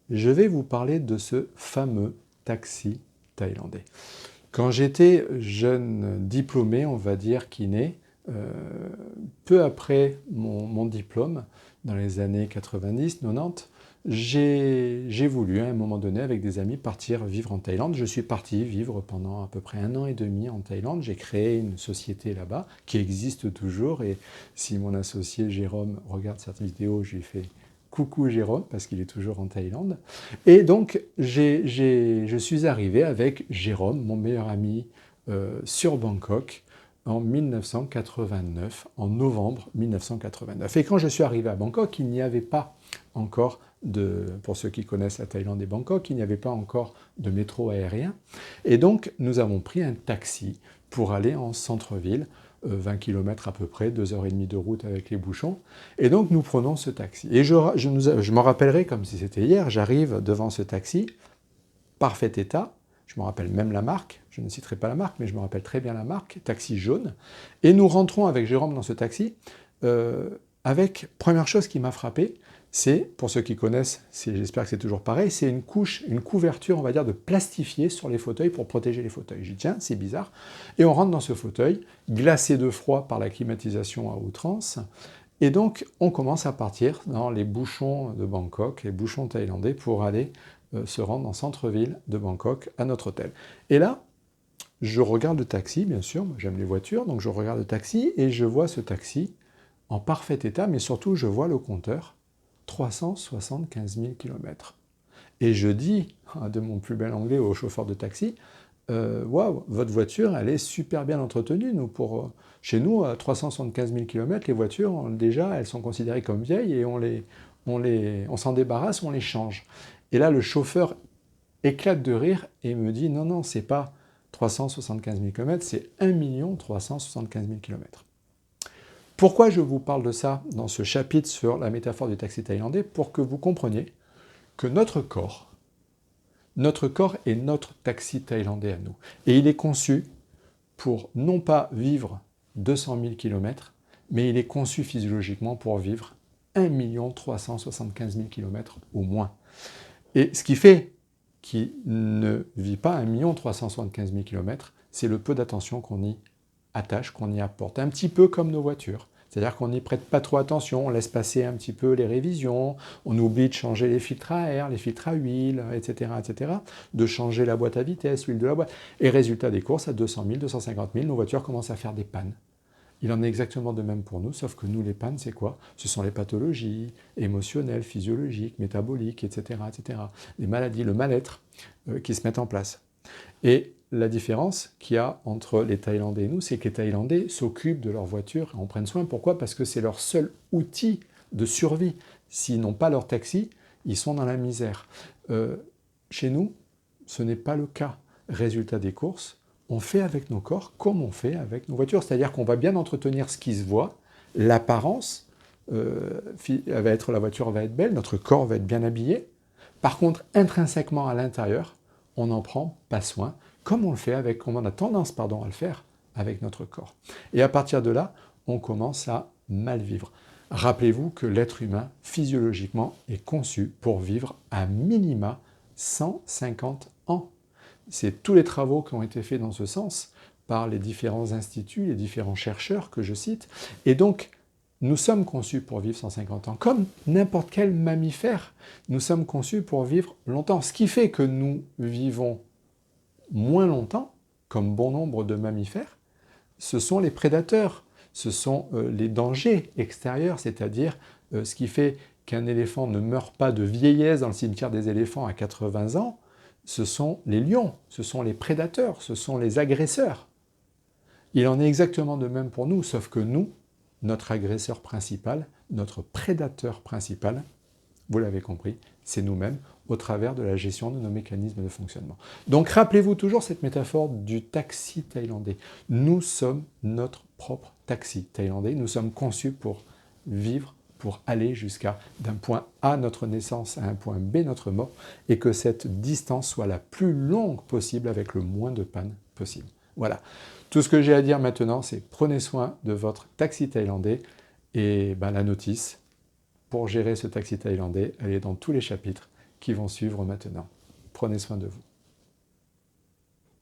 je vais vous parler de ce fameux taxi thaïlandais. Quand j'étais jeune diplômé, on va dire kiné, euh, peu après mon diplôme, dans les années 90-90, j'ai voulu à un moment donné avec des amis partir vivre en Thaïlande. Je suis parti vivre pendant à peu près 1 an et demi en Thaïlande. J'ai créé une société là-bas qui existe toujours et si mon associé Jérôme regarde cette vidéo, je lui fais coucou Jérôme parce qu'il est toujours en Thaïlande. Et donc je suis arrivé avec Jérôme, mon meilleur ami, sur Bangkok en 1989, en novembre 1989. Et quand je suis arrivé à Bangkok, il n'y avait pas encore pour ceux qui connaissent la Thaïlande et Bangkok, il n'y avait pas encore de métro aérien. Et donc, nous avons pris un taxi pour aller en centre-ville, 20 km à peu près, 2h30 de route avec les bouchons. Et donc, nous prenons ce taxi. Et je m'en rappellerai comme si c'était hier, j'arrive devant ce taxi, parfait état, je me rappelle même la marque, je ne citerai pas la marque, mais je me rappelle très bien la marque, taxi jaune. Et nous rentrons avec Jérôme dans ce taxi, avec, première chose qui m'a frappé, c'est, pour ceux qui connaissent, j'espère que c'est toujours pareil, c'est une couverture, on va dire, de plastifié sur les fauteuils pour protéger les fauteuils. Je dis, tiens, c'est bizarre. Et on rentre dans ce fauteuil, glacé de froid par la climatisation à outrance, et donc on commence à partir dans les bouchons de Bangkok, les bouchons thaïlandais, pour aller se rendre en centre-ville de Bangkok à notre hôtel. Et là, je regarde le taxi, bien sûr, j'aime les voitures, donc je regarde le taxi et je vois ce taxi en parfait état, mais surtout je vois le compteur, 375 000 km. Et je dis, de mon plus bel anglais au chauffeur de taxi, waouh, votre voiture, elle est super bien entretenue. Chez nous, à 375 000 km, les voitures, déjà, elles sont considérées comme vieilles et on s'en débarrasse, on les change. Et là, le chauffeur éclate de rire et me dit, non, non, c'est pas 375 000 km, c'est 1 375 000 km. Pourquoi je vous parle de ça dans ce chapitre sur la métaphore du taxi thaïlandais? Pour que vous compreniez que notre corps est notre taxi thaïlandais à nous. Et il est conçu pour non pas vivre 200 000 km, mais il est conçu physiologiquement pour vivre 1 375 000 km au moins. Et ce qui fait qu'il ne vit pas 1 375 000 km, c'est le peu d'attention qu'on y attache, qu'on y apporte. Un petit peu comme nos voitures. C'est-à-dire qu'on n'y prête pas trop attention, on laisse passer un petit peu les révisions, on oublie de changer les filtres à air, les filtres à huile, etc., de changer la boîte à vitesse, l'huile de la boîte. Et résultat des courses, à 200 000, 250 000, nos voitures commencent à faire des pannes. Il en est exactement de même pour nous, sauf que nous, les pannes, c'est quoi? Ce sont les pathologies émotionnelles, physiologiques, métaboliques, etc., les maladies, le mal-être qui se mettent en place. Et la différence qu'il y a entre les Thaïlandais et nous, c'est que les Thaïlandais s'occupent de leur voiture et en prennent soin. Pourquoi? Parce que c'est leur seul outil de survie. S'ils n'ont pas leur taxi, ils sont dans la misère. Chez nous, ce n'est pas le cas. Résultat des courses, on fait avec nos corps comme on fait avec nos voitures. C'est-à-dire qu'on va bien entretenir ce qui se voit, l'apparence, la voiture va être belle, notre corps va être bien habillé. Par contre, intrinsèquement à l'intérieur, on n'en prend pas soin, comme on a tendance à le faire avec notre corps. Et à partir de là, on commence à mal vivre. Rappelez-vous que l'être humain, physiologiquement, est conçu pour vivre à minima 150 ans. C'est tous les travaux qui ont été faits dans ce sens par les différents instituts, les différents chercheurs que je cite. Et donc, nous sommes conçus pour vivre 150 ans. Comme n'importe quel mammifère, nous sommes conçus pour vivre longtemps. Ce qui fait que nous vivons moins longtemps, comme bon nombre de mammifères, ce sont les prédateurs, ce sont les dangers extérieurs, c'est-à-dire ce qui fait qu'un éléphant ne meurt pas de vieillesse dans le cimetière des éléphants à 80 ans, ce sont les lions, ce sont les prédateurs, ce sont les agresseurs. Il en est exactement de même pour nous, sauf que nous, notre agresseur principal, notre prédateur principal, vous l'avez compris, c'est nous-mêmes, au travers de la gestion de nos mécanismes de fonctionnement. Donc rappelez-vous toujours cette métaphore du taxi thaïlandais. Nous sommes notre propre taxi thaïlandais, nous sommes conçus pour vivre, pour aller jusqu'à d'un point A, notre naissance, à un point B, notre mort, et que cette distance soit la plus longue possible avec le moins de panne possible. Voilà. Tout ce que j'ai à dire maintenant, c'est prenez soin de votre taxi thaïlandais et la notice pour gérer ce taxi thaïlandais, elle est dans tous les chapitres qui vont suivre maintenant. Prenez soin de vous.